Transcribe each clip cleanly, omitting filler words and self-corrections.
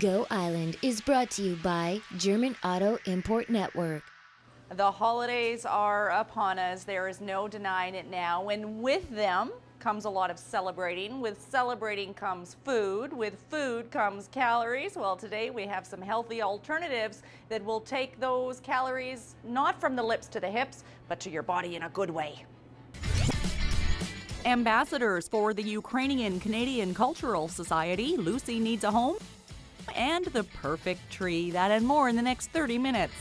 Go Island is brought to you by German Auto Import Network. The holidays are upon us. There is no denying it now. And with them comes a lot of celebrating. With celebrating comes food. With food comes calories. Well, today we have some healthy alternatives that will take those calories not from the lips to the hips, but to your body in a good way. Ambassadors for the Ukrainian-Canadian Cultural Society, Lucy Needs a Home, and the perfect tree. That and more in the next 30 minutes.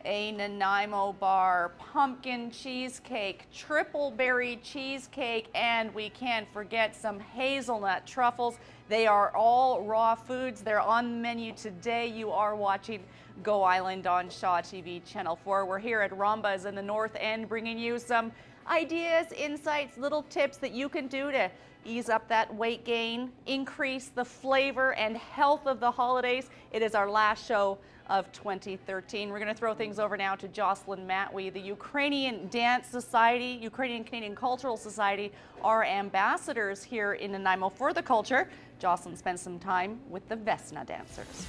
A Nanaimo bar, pumpkin cheesecake, triple berry cheesecake, and we can't forget some hazelnut truffles. They are all raw foods. They're on the menu today. You are watching Go Island on Shaw TV Channel 4. We're here at Rawmbas in the North End bringing you some ideas, insights, little tips that you can do to ease up that weight gain, increase the flavor and health of the holidays. It is our last show of 2013. We're going to throw things over now to Jocelyn Matwee, the Ukrainian Dance Society, Ukrainian Canadian Cultural Society, are ambassadors here in Nanaimo for the culture. Jocelyn spent some time with the Vesna dancers.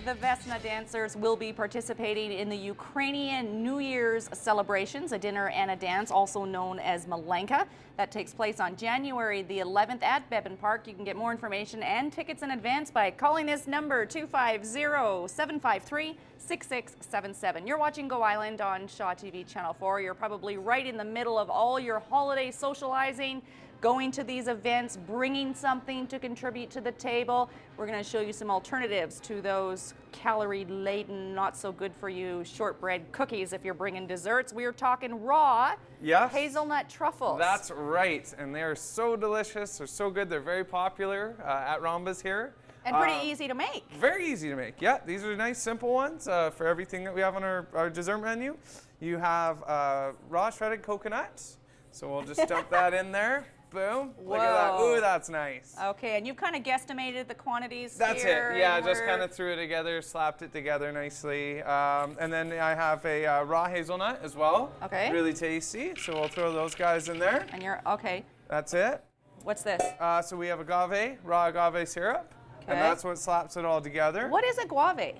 The Vesna dancers will be participating in the Ukrainian New Year's celebrations, a dinner and a dance, also known as Malenka. That takes place on January the 11th at Bevan Park. You can get more information and tickets in advance by calling this number, 250-753-6677. You're watching Go Island on Shaw TV Channel 4. You're probably right in the middle of all your holiday socializing, going to these events, bringing something to contribute to the table. We're going to show you some alternatives to those calorie-laden, not so good for you shortbread cookies if you're bringing desserts. We are talking raw hazelnut truffles. That's right, and they are so delicious. They're so good. They're very popular at Rawmbas here. And pretty easy to make. Very easy to make, yeah. These are nice, simple ones for everything that we have on our dessert menu. You have raw shredded coconuts, so we'll just dump that in there. Boom. Whoa. Look at that. Ooh, that's nice. Okay, and you've kind of guesstimated the quantities That's here. it. Yeah, just kind of threw it together, slapped it together nicely. And then I have a raw hazelnut as well. Okay. Really tasty. So we'll throw those guys in there. And you're, okay. That's it. What's this? So we have agave, raw agave syrup. Okay. And that's what slaps it all together. What is agave?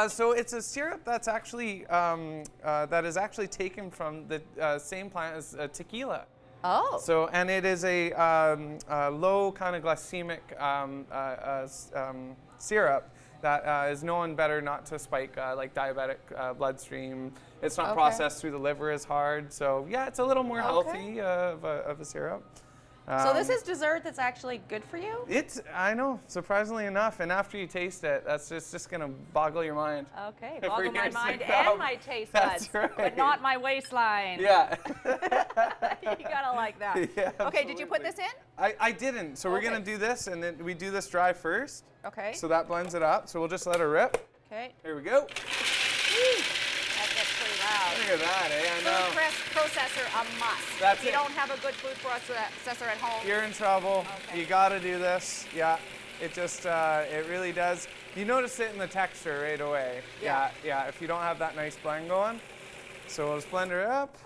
So it's a syrup that's actually, that is actually taken from the same plant as tequila. Oh. So, and it is a low kind of glycemic syrup that is known better not to spike like diabetic bloodstream. It's not processed through the liver as hard. So yeah, it's a little more healthy of a syrup. So this is dessert that's actually good for you? I know, surprisingly enough, and after you taste it, that's just gonna boggle your mind. Okay, boggle my mind come. and my taste buds, That's right. but not my waistline. Yeah. You gotta like that. Yeah, okay, did you put this in? I didn't, so we're gonna do this, and then we do this dry first. Okay. So that blends it up, so we'll just let it rip. Okay. Here we go. That gets pretty loud. Look at that, eh? I know. Food processor a must. That's if you it. don't have a good food processor at home, You're in trouble. Okay. You gotta do this. Yeah. It just, it really does. You notice it in the texture right away. Yeah. Yeah, if you don't have that nice blend going. So we'll just blend it up.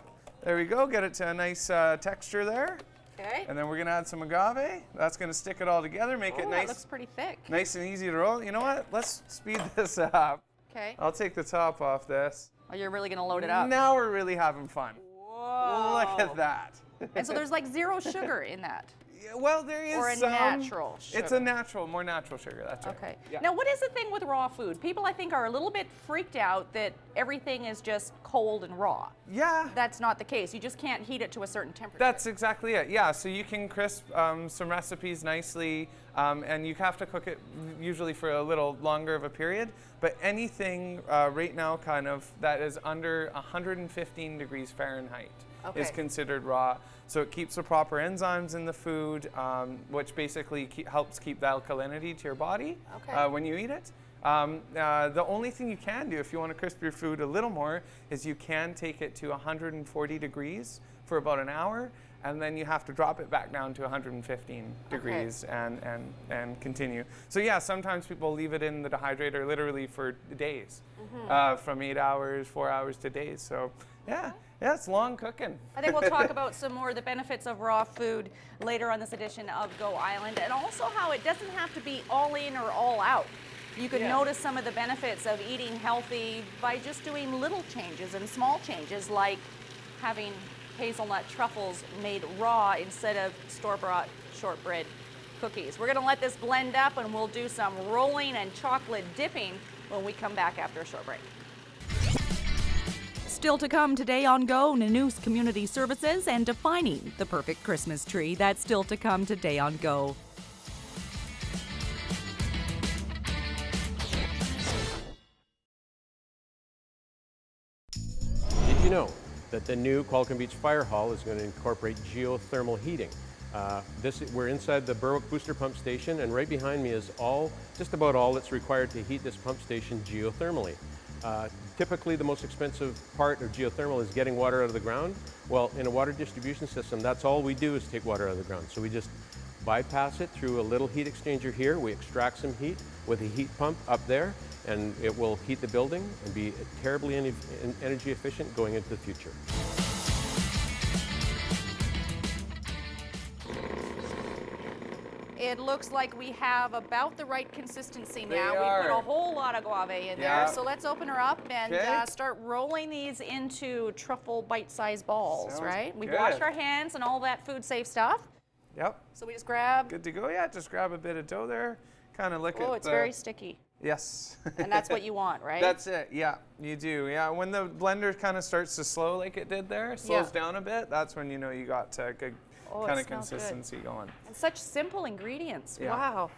There we go, get it to a nice texture there. Okay. And then we're gonna add some agave. That's gonna stick it all together, make it nice. That looks pretty thick. Nice and easy to roll. You know what? Let's speed this up. Okay. I'll take the top off this. Oh, you're really gonna load it up. Now we're really having fun. Whoa. Look at that. And so there's like zero sugar in that. Yeah, well, there is Or a some. natural sugar. It's a more natural sugar. That's right. Okay. Yeah. Now, what is the thing with raw food? People, I think, are a little bit freaked out that everything is just cold and raw. Yeah. That's not the case. You just can't heat it to a certain temperature. That's exactly it. Yeah. So you can crisp some recipes nicely, and you have to cook it usually for a little longer of a period. But anything right now, kind of that is under 115 degrees Fahrenheit is considered raw. So it keeps the proper enzymes in the food, which basically helps keep the alkalinity to your body when you eat it. The only thing you can do if you want to crisp your food a little more is you can take it to 140 degrees for about an hour, and then you have to drop it back down to 115 degrees and continue. So yeah, sometimes people leave it in the dehydrator literally for days, from 8 hours, 4 hours to days. So yeah, it's long cooking. I think we'll talk about some more of the benefits of raw food later on this edition of Go Island, and also how it doesn't have to be all in or all out. You can notice some of the benefits of eating healthy by just doing little changes and small changes, like having hazelnut truffles made raw instead of store-bought shortbread cookies. We're going to let this blend up, and we'll do some rolling and chocolate dipping when we come back after a short break. Still to come today on Go, Nanaimo's Community Services and defining the perfect Christmas tree. That's still to come today on Go. Did you know that the new Qualicum Beach Fire Hall is going to incorporate geothermal heating? We're inside the Berwick Booster Pump Station, and right behind me is just about all that's required to heat this pump station geothermally. Typically, the most expensive part of geothermal is getting water out of the ground. Well, in a water distribution system, that's all we do is take water out of the ground. So we just bypass it through a little heat exchanger here. We extract some heat with a heat pump up there, and it will heat the building and be terribly energy efficient going into the future. It looks like we have about the right consistency now. They We are. put a whole lot of guave in there. So let's open her up and Okay. start rolling these into truffle bite-sized balls, Sounds right? We've good. washed our hands and all that food-safe stuff. Yep, So we just grab. good to go. Yeah, just grab a bit of dough there, kind of lick it. Oh, it's very sticky. Yes. And that's what you want, right? That's it, yeah, you do. Yeah, when the blender kind of starts to slow like it did there, slows down a bit, that's when you know you got good Oh, kind it of smells good. consistency going. And such simple ingredients. Yeah. Wow.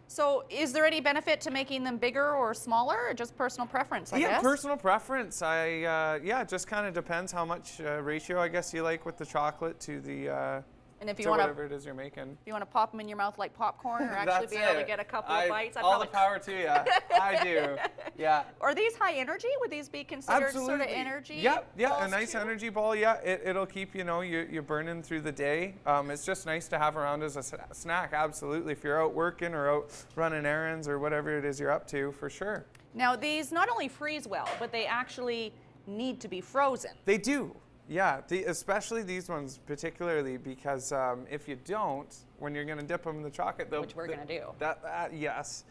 So is there any benefit to making them bigger or smaller, or just personal preference, I Yeah, guess? personal preference. It just kind of depends how much ratio I guess you like with the chocolate to the And if you to want whatever it is you're making. to pop them in your mouth like popcorn, or actually That's be able to it. get a couple of bites, all the power to you. I do. Yeah. Are these high energy? Would these be considered sort of energy? Yeah, a balls nice too? energy ball. Yeah, it'll keep you're burning through the day. It's just nice to have around as a snack. Absolutely, if you're out working or out running errands or whatever it is you're up to, for sure. Now these not only freeze well, but they actually need to be frozen. They do. Yeah, especially these ones particularly because if you don't, when you're going to dip them in the chocolate, Which we're gonna do. Yes,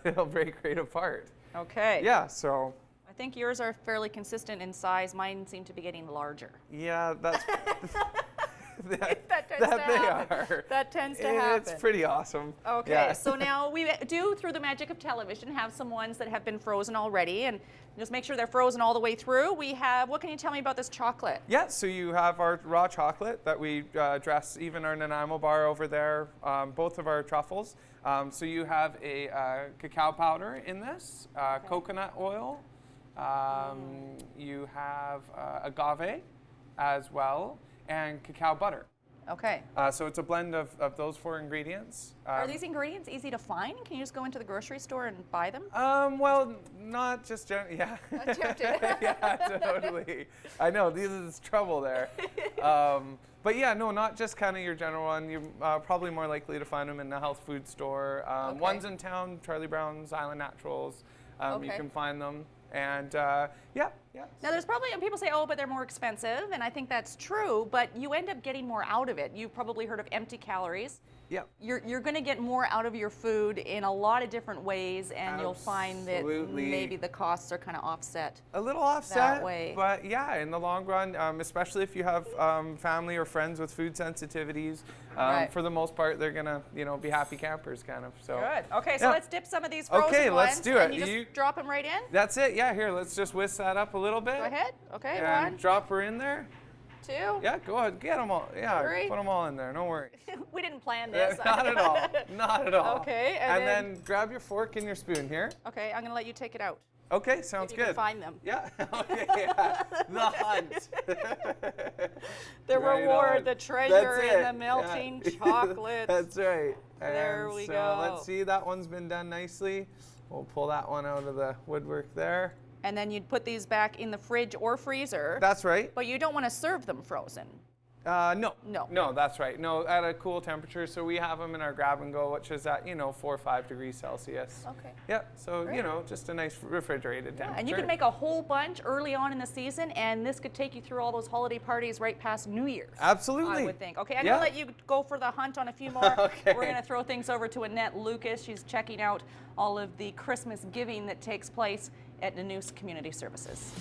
they'll break right apart. Okay. Yeah, so. I think yours are fairly consistent in size. Mine seem to be getting larger. Yeah, that's. That tends to happen. They are. That tends to happen. It's pretty awesome. Okay, Yeah. so now we do, through the magic of television, have some ones that have been frozen already, and just make sure they're frozen all the way through. We have, what can you tell me about this chocolate? Yeah, so you have our raw chocolate that we dress, even our Nanaimo bar over there, both of our truffles. So you have a cacao powder in this, coconut oil. You have agave as well, and cacao butter. Okay. So it's a blend of those four ingredients. Are these ingredients easy to find? Can you just go into the grocery store and buy them? Well, not just yeah. I'm tempted. Yeah, totally. I know, this is trouble there. But yeah, no, not just kind of your general one. You're probably more likely to find them in the health food store. Okay. Ones in town, Charlie Brown's, Island Naturals, you Okay. can find them. And yeah. Now, there's probably, and people say, oh, but they're more expensive, and I think that's true, but you end up getting more out of it. You've probably heard of empty calories. Yeah. You're going to get more out of your food in a lot of different ways, and you'll find that Absolutely. maybe the costs are kind of offset. A little offset, way. but yeah, in the long run, especially if you have family or friends with food sensitivities, Right. for the most part, they're gonna, be happy campers, kind of. So. Good. Okay, so Yeah. let's dip some of these frozen Okay, let's ones, do and it. you just drop them right in? That's it. Yeah, here, let's just whisk that up a little bit. Go ahead. Okay, And one, drop her in there. two. Yeah, go ahead, get them all. Yeah, Three. put them all in there. No worries. We didn't plan this. Not at all. Not at all. Okay, And and then grab your fork and your spoon here. Okay, I'm going to let you take it out. Okay, sounds If you good. can find them. Yeah. Okay. Yeah. The hunt. The Right reward, on. the treasure That's in it. the melting Yeah. chocolate. That's right. There And we so go. let's see, that one's been done nicely. We'll pull that one out of the woodwork there. And then you'd put these back in the fridge or freezer. That's right. But you don't want to serve them frozen. No. No. No, that's right. No, at a cool temperature. So we have them in our grab and go, which is at, 4 or 5 degrees Celsius. Okay. Yep. So, Great. just a nice refrigerated temperature. And you can make a whole bunch early on in the season, and this could take you through all those holiday parties right past New Year's. Absolutely. I would think. Okay, I'm Yeah. going to let you go for the hunt on a few more. Okay. We're going to throw things over to Annette Lucas. She's checking out all of the Christmas giving that takes place at Nanaimo Community Services.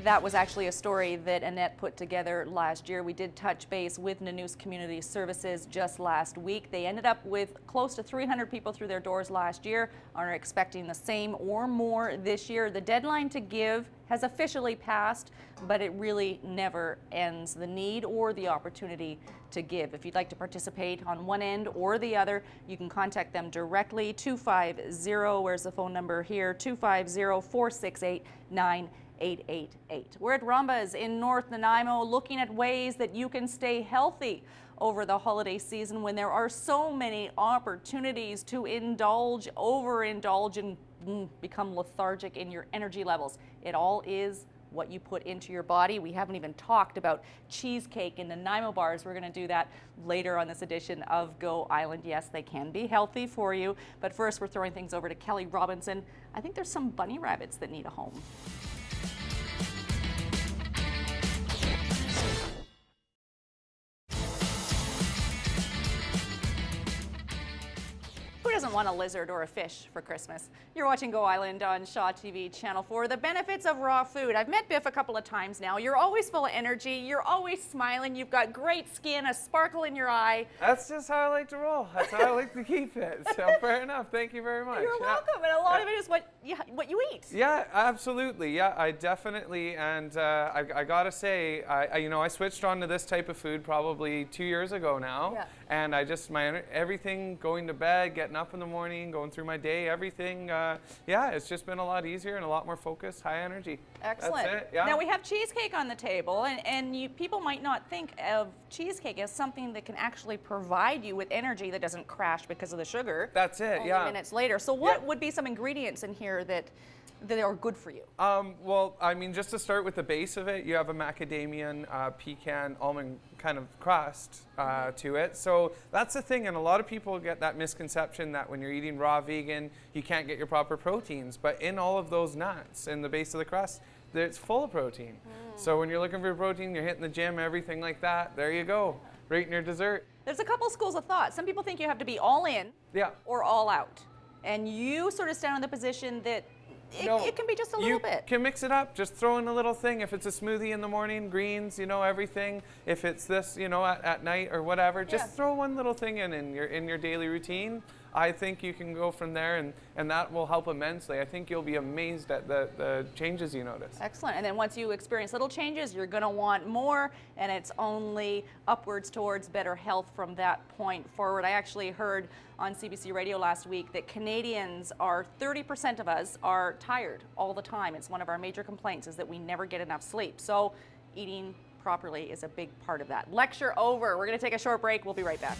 That was actually a story that Annette put together last year. We did touch base with Nanaimo Community Services just last week. They ended up with close to 300 people through their doors last year, are expecting the same or more this year. The deadline to give has officially passed, but it really never ends the need or the opportunity to give. If you'd like to participate on one end or the other, you can contact them directly. 250, where's the phone number here? 250-468-9888. We're at Rawmbas in North Nanaimo looking at ways that you can stay healthy over the holiday season when there are so many opportunities to indulge, overindulge, and become lethargic in your energy levels. It all is what you put into your body. We haven't even talked about cheesecake in the Nanaimo bars. We're going to do that later on this edition of Go Island. Yes, they can be healthy for you, but first we're throwing things over to Kelly Robinson. I think there's some bunny rabbits that need a home. Who doesn't want a lizard or a fish for Christmas? You're watching Go Island on Shaw TV Channel 4. The benefits of raw food. I've met Biff a couple of times now. You're always full of energy. You're always smiling. You've got great skin, a sparkle in your eye. That's just how I like to roll. That's how I like to keep it. So fair enough. Thank you very much. You're welcome. And a lot of it is what you eat. Yeah, absolutely. Yeah, I definitely, and I gotta say, I switched on to this type of food probably 2 years ago now. Yeah. And I just, everything, going to bed, getting up in the morning, going through my day, everything, it's just been a lot easier and a lot more focused, high energy. Excellent. That's it, yeah. Now we have cheesecake on the table, and people might not think of cheesecake as something that can actually provide you with energy that doesn't crash because of the sugar. That's it, only yeah. Minutes later. So what would be some ingredients in here that are good for you? Well, just to start with the base of it, you have a macadamian, pecan, almond kind of crust to it. So that's the thing, and a lot of people get that misconception that when you're eating raw vegan, you can't get your proper proteins. But in all of those nuts, in the base of the crust, it's full of protein. So when you're looking for protein, you're hitting the gym, everything like that, there you go, right in your dessert. There's a couple schools of thought. Some people think you have to be all in or all out. And you sort of stand on the position that it can be just a little bit. You can mix it up. Just throw in a little thing. If it's a smoothie in the morning, greens, everything. If it's this, at night or whatever, just throw one little thing in your daily routine. I think you can go from there, and that will help immensely. I think you'll be amazed at the changes you notice. Excellent. And then once you experience little changes, you're going to want more, and it's only upwards towards better health from that point forward. I actually heard on CBC Radio last week that Canadians 30% of us are tired all the time. It's one of our major complaints is that we never get enough sleep. So eating properly is a big part of that. Lecture over. We're going to take a short break. We'll be right back.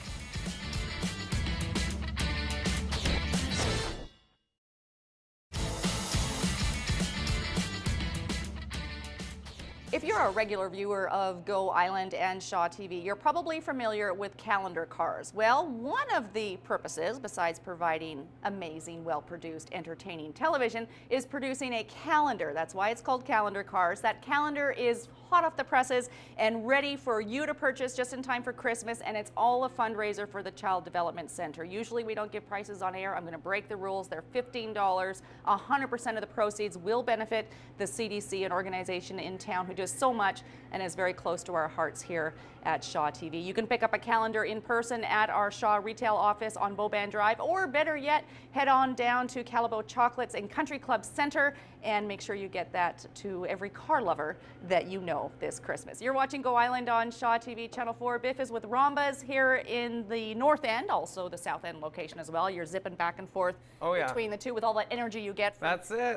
If you're a regular viewer of Go Island and Shaw TV, you're probably familiar with calendar cars. Well, one of the purposes, besides providing amazing, well-produced, entertaining television, is producing a calendar. That's why it's called Calendar Cars. That calendar is hot off the presses and ready for you to purchase just in time for Christmas, and it's all a fundraiser for the Child Development Center. Usually we don't give prices on air. I'm going to break the rules. They're $15. 100% of the proceeds will benefit the CDC, an organization in town who does so much and is very close to our hearts here at Shaw TV. You can pick up a calendar in person at our Shaw retail office on Boban Drive, or better yet, head on down to Calabo Chocolates and Country Club Center and make sure you get that to every car lover that you know this Christmas. You're watching Go Island on Shaw TV Channel 4. Biff is with Rawmbas here in the North End, also the South End location as well. You're zipping back and forth between the two with all that energy you get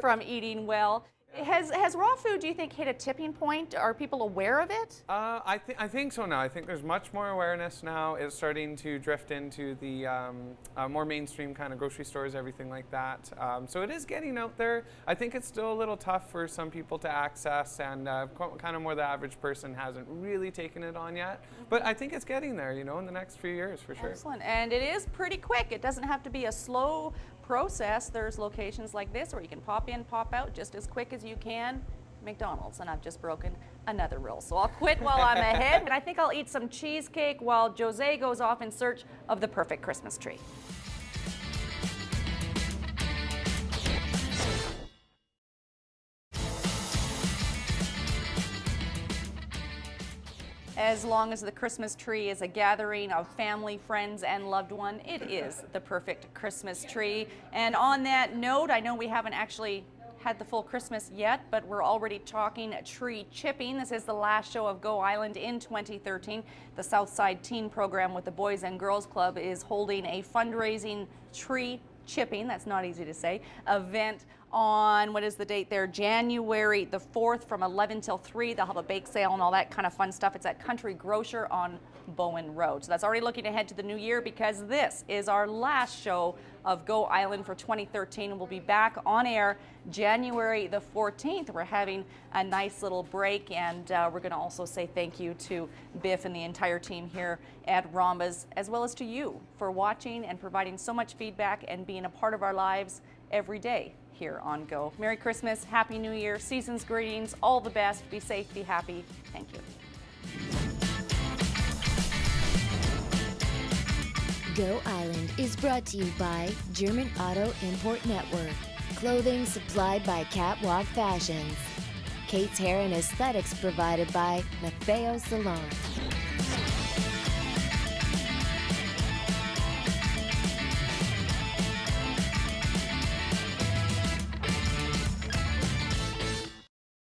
from eating well. Has raw food, do you think, hit a tipping point? Are people aware of it? I think so now. I think there's much more awareness now. It's starting to drift into the more mainstream kind of grocery stores, everything like that. So it is getting out there. I think it's still a little tough for some people to access, and kind of more the average person hasn't really taken it on yet. But I think it's getting there, you know, in the next few years for sure. Excellent. And it is pretty quick. It doesn't have to be a slow process. There's locations like this where you can pop in, pop out just as quick as you can. McDonald's, and I've just broken another rule. So I'll quit while I'm ahead, and I think I'll eat some cheesecake while Jose goes off in search of the perfect Christmas tree. As long as the Christmas tree is a gathering of family, friends, and loved one, it is the perfect Christmas tree. And on that note, I know we haven't actually had the full Christmas yet, but we're already talking tree chipping. This is the last show of Go Island in 2013. The Southside Teen Program with the Boys and Girls Club is holding a fundraising tree chipping, that's not easy to say, event on, what is the date there, January the 4th from 11 till 3. They'll have a bake sale and all that kind of fun stuff. It's at Country Grocer on Bowen Road. So that's already looking ahead to the new year, because this is our last show of Go Island for 2013, and we'll be back on air January the 14th. We're having a nice little break, and we're going to also say thank you to Biff and the entire team here at Rawmbas, as well as to you for watching and providing so much feedback and being a part of our lives every day here on Go. Merry Christmas, Happy New Year, season's greetings, all the best, be safe, be happy. Thank you. Go Island is brought to you by German Auto Import Network. Clothing supplied by Catwalk Fashions. Kate's Hair and Aesthetics provided by Maffeo Salon.